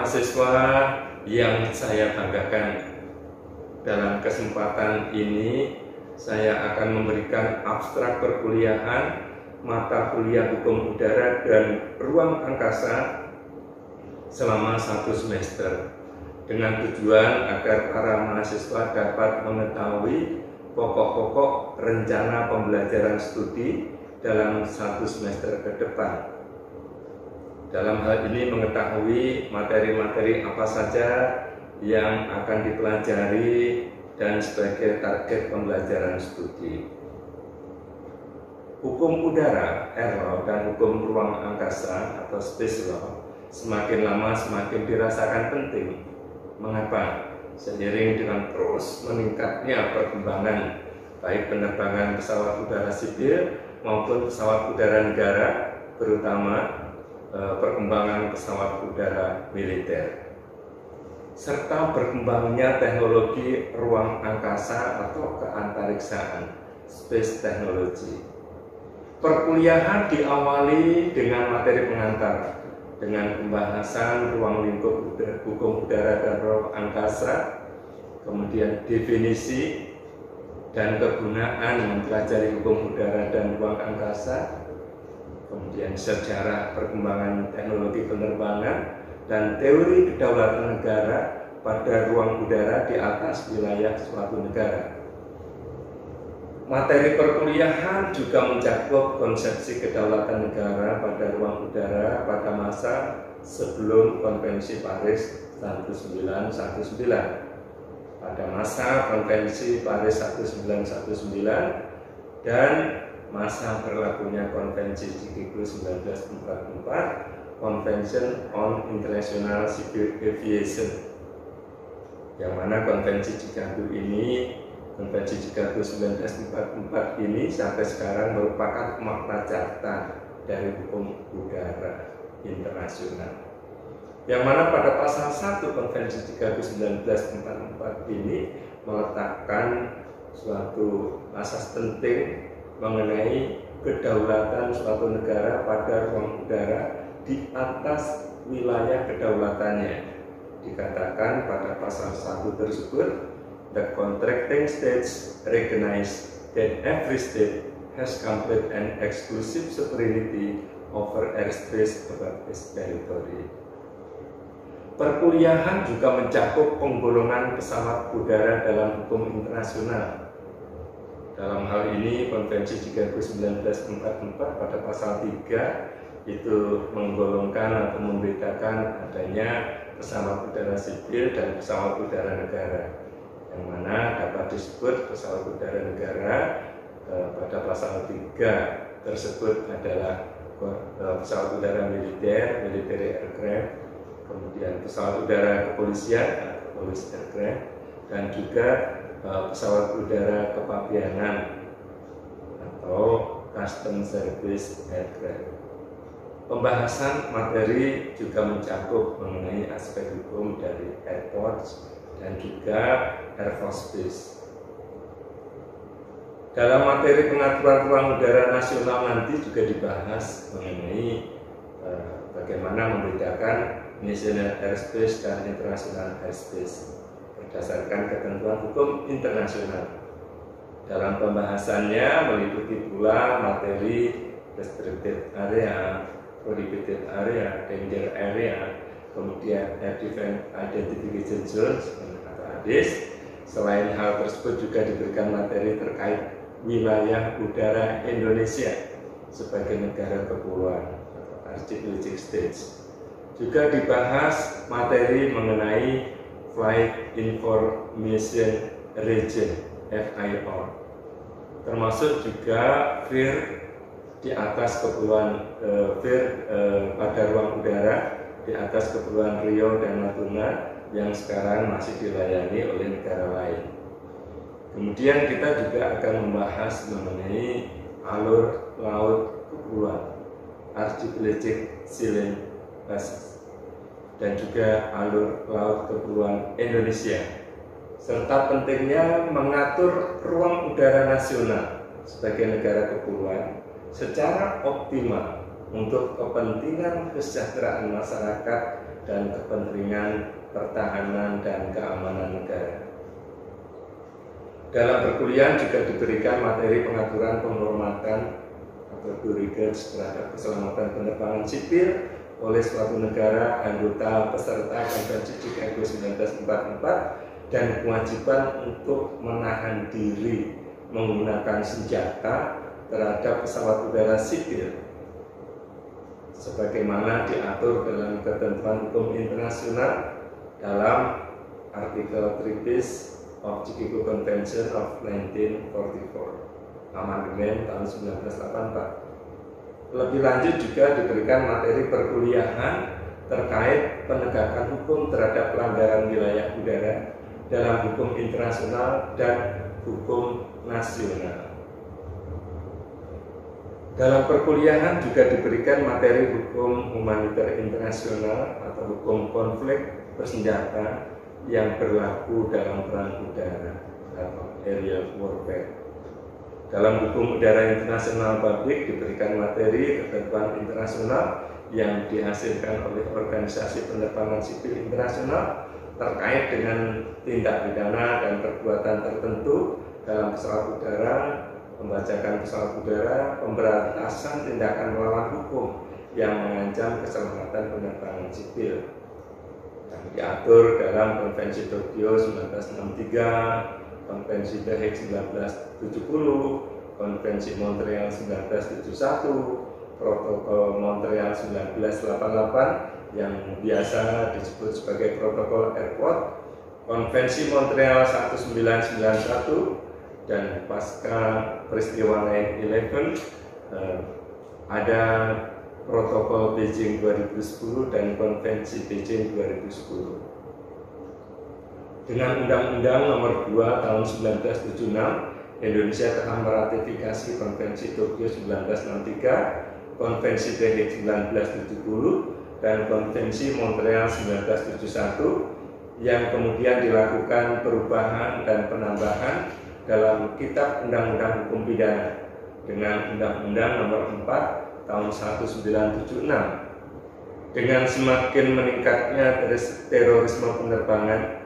mahasiswa yang saya banggakan, dalam kesempatan ini saya akan memberikan abstrak perkuliahan mata kuliah hukum udara dan ruang angkasa selama 1 semester dengan tujuan agar para mahasiswa dapat mengetahui pokok-pokok rencana pembelajaran studi dalam 1 semester ke depan. Dalam hal ini mengetahui materi-materi apa saja yang akan dipelajari dan sebagai target pembelajaran studi. Hukum udara, air law, dan hukum ruang angkasa atau space law semakin lama semakin dirasakan penting. Mengapa? Seiring dengan terus meningkatnya perkembangan baik penerbangan pesawat udara sipil maupun pesawat udara negara, terutama perkembangan pesawat udara militer, serta berkembangnya teknologi ruang angkasa atau keantariksaan, space technology. Perkuliahan diawali dengan materi pengantar, dengan pembahasan ruang lingkup hukum udara dan ruang angkasa, kemudian definisi dan kegunaan mempelajari hukum udara dan ruang angkasa, kemudian sejarah perkembangan teknologi penerbangan, dan teori kedaulatan negara pada ruang udara di atas wilayah suatu negara. Materi perkuliahan juga mencakup konsepsi kedaulatan negara pada ruang udara pada masa sebelum Konvensi Paris 1919, pada masa Konvensi Paris 1919, dan masa berlakunya Konvensi Chicago 1944, Convention on International Civil Aviation, yang mana Konvensi Chicago ini, Konvensi Chicago 1944 ini sampai sekarang merupakan makna carta dari hukum udara internasional, yang mana pada pasal 1 Konvensi Chicago 1944 ini meletakkan suatu asas penting mengenai kedaulatan suatu negara pada ruang udara di atas wilayah kedaulatannya. Dikatakan pada pasal 1 tersebut, the contracting states recognize that every state has complete and exclusive sovereignty over airspace above its territory. Perkuliahan juga mencakup penggolongan pesawat udara dalam hukum internasional. Dalam hal ini Konvensi Chicago 1944 pada pasal 3 itu menggolongkan atau membedakan adanya pesawat udara sipil dan pesawat udara negara, yang mana dapat disebut pesawat udara negara pada pasal 3 tersebut adalah pesawat udara militer, military aircraft, kemudian pesawat udara kepolisian, police aircraft, dan juga pesawat udara kepabianan atau custom service aircraft. Pembahasan materi juga mencakup mengenai aspek hukum dari airports dan juga air force base. Dalam materi pengaturan ruang udara nasional nanti juga dibahas mengenai bagaimana membedakan national airspace dan international airspace berdasarkan ketentuan hukum internasional. Dalam pembahasannya meliputi pula materi restricted area, prohibited area, danger area, kemudian air defense identification zones atau ADIZ. Selain hal tersebut juga diberikan materi terkait wilayah udara Indonesia sebagai negara kepulauan atau archipelagic states. Juga dibahas materi mengenai Flight Information Region (FIR), termasuk juga FIR di atas kepulauan FIR pada ruang udara di atas kepulauan Riau dan Natuna yang sekarang masih dilayani oleh negara lain. Kemudian kita juga akan membahas mengenai alur laut kepulauan Archipelagic Sea Passage dan juga alur laut kepulauan Indonesia, serta pentingnya mengatur ruang udara nasional sebagai negara kepulauan secara optimal untuk kepentingan kesejahteraan masyarakat dan kepentingan pertahanan dan keamanan negara. Dalam perkuliahan juga diberikan materi pengaturan penghormatan atau due regards terhadap keselamatan penerbangan sipil oleh suatu negara anggota peserta Konvensi Chicago 1944 dan kewajiban untuk menahan diri menggunakan senjata terhadap pesawat udara sipil sebagaimana diatur dalam ketentuan hukum internasional dalam artikel 3 bis of Chicago Convention of 1944 amandemen tahun 1984. Lebih lanjut juga diberikan materi perkuliahan terkait penegakan hukum terhadap pelanggaran wilayah udara dalam hukum internasional dan hukum nasional. Dalam perkuliahan juga diberikan materi hukum humaniter internasional atau hukum konflik bersenjata yang berlaku dalam perang udara atau aerial warfare. Dalam hukum udara internasional publik diberikan materi ketentuan internasional yang dihasilkan oleh organisasi penerbangan sipil internasional terkait dengan tindak pidana dan perbuatan tertentu dalam pesawat udara, pembajakan pesawat udara, pemberantasan tindakan melawan hukum yang mengancam keselamatan penerbangan sipil yang diatur dalam Konvensi Tokyo 1963, Konvensi The Hague 1970, Konvensi Montreal 1971, Protokol Montreal 1988 yang biasa disebut sebagai Protokol Airport, Konvensi Montreal 1991, dan pasca peristiwa 9/11 ada Protokol Beijing 2010 dan Konvensi Beijing 2010. Dengan Undang-Undang Nomor 2 Tahun 1976, Indonesia telah meratifikasi Konvensi Tokyo 1963, Konvensi The Hague 1970, dan Konvensi Montreal 1971 yang kemudian dilakukan perubahan dan penambahan dalam Kitab Undang-Undang Hukum Pidana dengan Undang-Undang Nomor 4 Tahun 1976. Dengan semakin meningkatnya terorisme penerbangan,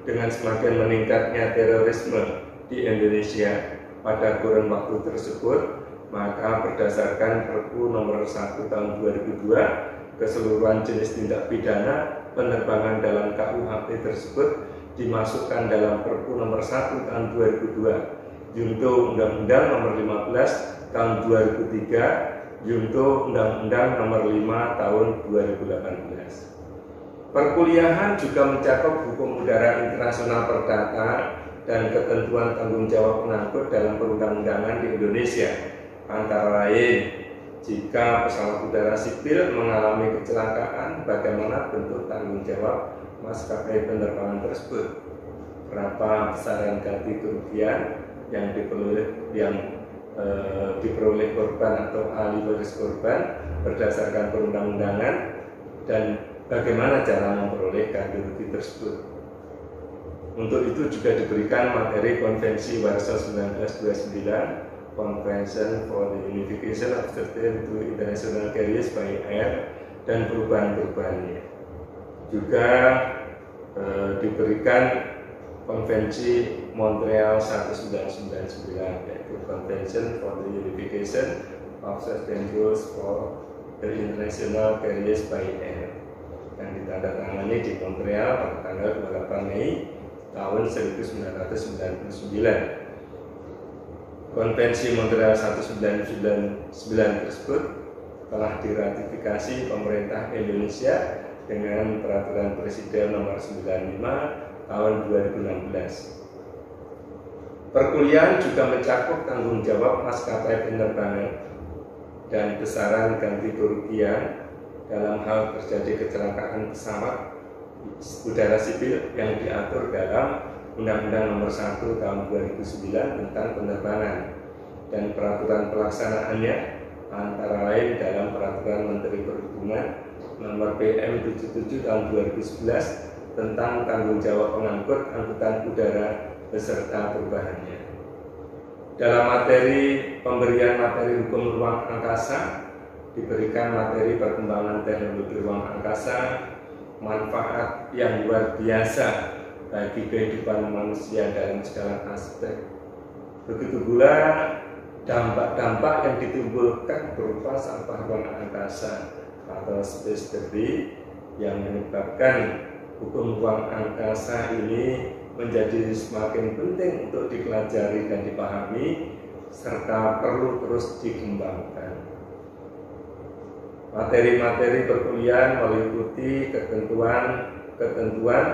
dengan semakin meningkatnya terorisme di Indonesia pada kurun waktu tersebut, maka berdasarkan Perpu Nomor 1 Tahun 2002, keseluruhan jenis tindak pidana penerbangan dalam KUHP tersebut dimasukkan dalam Perpu Nomor 1 Tahun 2002, Junto Undang-Undang Nomor 15 Tahun 2003, Junto Undang-Undang Nomor 5 Tahun 2018. Perkuliahan juga mencakup hukum udara internasional perdata dan ketentuan tanggung jawab pengangkut dalam perundang-undangan di Indonesia, antara lain jika pesawat udara sipil mengalami kecelakaan, bagaimana bentuk tanggung jawab maskapai penerbangan tersebut, berapa besaran ganti kerugian yang diperoleh korban atau ahli waris korban berdasarkan perundang-undangan, dan bagaimana cara memperoleh ganti rugi tersebut. Untuk itu juga diberikan materi Konvensi Warsaw 1929, Convention for the Unification of Certain to International Carriers by Air, dan perubahan-perubahannya. Juga diberikan Konvensi Montreal 1999, yaitu Convention for the Unification of Certain Rules for the International Carriers by Air, yang ditandatangani di Montreal pada tanggal 28 Mei tahun 1999. Konvensi Montreal 1999 tersebut telah diratifikasi pemerintah Indonesia dengan Peraturan Presiden Nomor 95 Tahun 2016. Perkuliahan juga mencakup tanggung jawab maskapai penerbangan dan besaran ganti kerugian dalam hal terjadi kecelakaan pesawat udara sipil yang diatur dalam Undang-Undang Nomor 1 Tahun 2009 tentang penerbangan dan peraturan pelaksanaannya, antara lain dalam Peraturan Menteri Perhubungan Nomor PM 77 Tahun 2011 tentang tanggung jawab pengangkut angkutan udara beserta perubahannya. Dalam materi pemberian materi hukum ruang angkasa, diberikan materi perkembangan teknologi ruang angkasa, manfaat yang luar biasa bagi kehidupan manusia dalam segala aspek. Begitu pula dampak-dampak yang ditimbulkan berupa sampah ruang angkasa atau space debris yang menyebabkan hukum ruang angkasa ini menjadi semakin penting untuk dipelajari dan dipahami serta perlu terus dikembangkan. Materi-materi perkuliahan meliputi ketentuan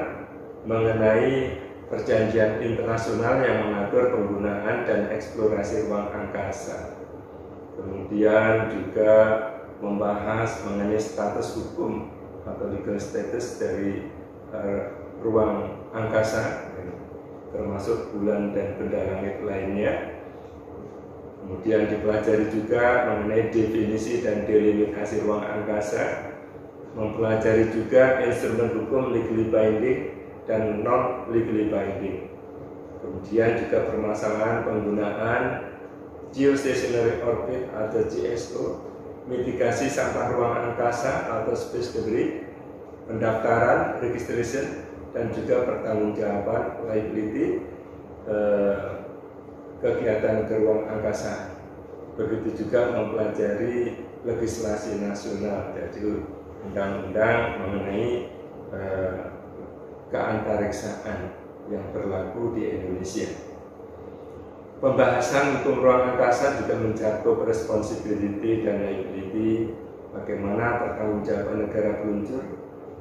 mengenai perjanjian internasional yang mengatur penggunaan dan eksplorasi ruang angkasa. Kemudian juga membahas mengenai status hukum atau legal status dari ruang angkasa, termasuk bulan dan benda langit lainnya. Kemudian dipelajari juga mengenai definisi dan delimitasi ruang angkasa, mempelajari juga instrumen hukum legally binding dan non legally binding. Kemudian juga permasalahan penggunaan geostationary orbit atau GSO, mitigasi sampah ruang angkasa atau space debris, pendaftaran, registration, dan juga pertanggungjawaban liability kegiatan ke ruang angkasa. Begitu juga mempelajari legislasi nasional, jadi undang-undang mengenai keantariksaan yang berlaku di Indonesia. Pembahasan hukum ruang angkasa juga mencakup responsibility dan liability, bagaimana pertanggungjawaban negara peluncur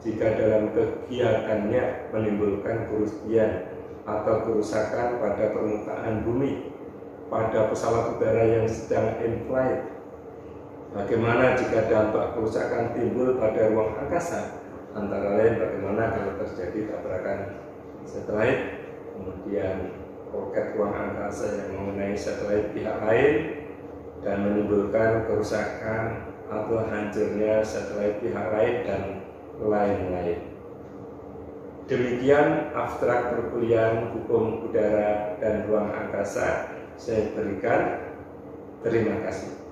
jika dalam kegiatannya menimbulkan kerugian atau kerusakan pada permukaan bumi, pada pesawat udara yang sedang in flight. Bagaimana jika dampak kerusakan timbul pada ruang angkasa, antara lain bagaimana kalau terjadi tabrakan satelit, kemudian roket ruang angkasa yang mengenai satelit pihak lain dan menimbulkan kerusakan atau hancurnya satelit pihak lain dan lain-lain. Demikian abstrak perkuliahan hukum udara dan ruang angkasa saya berikan. Terima kasih.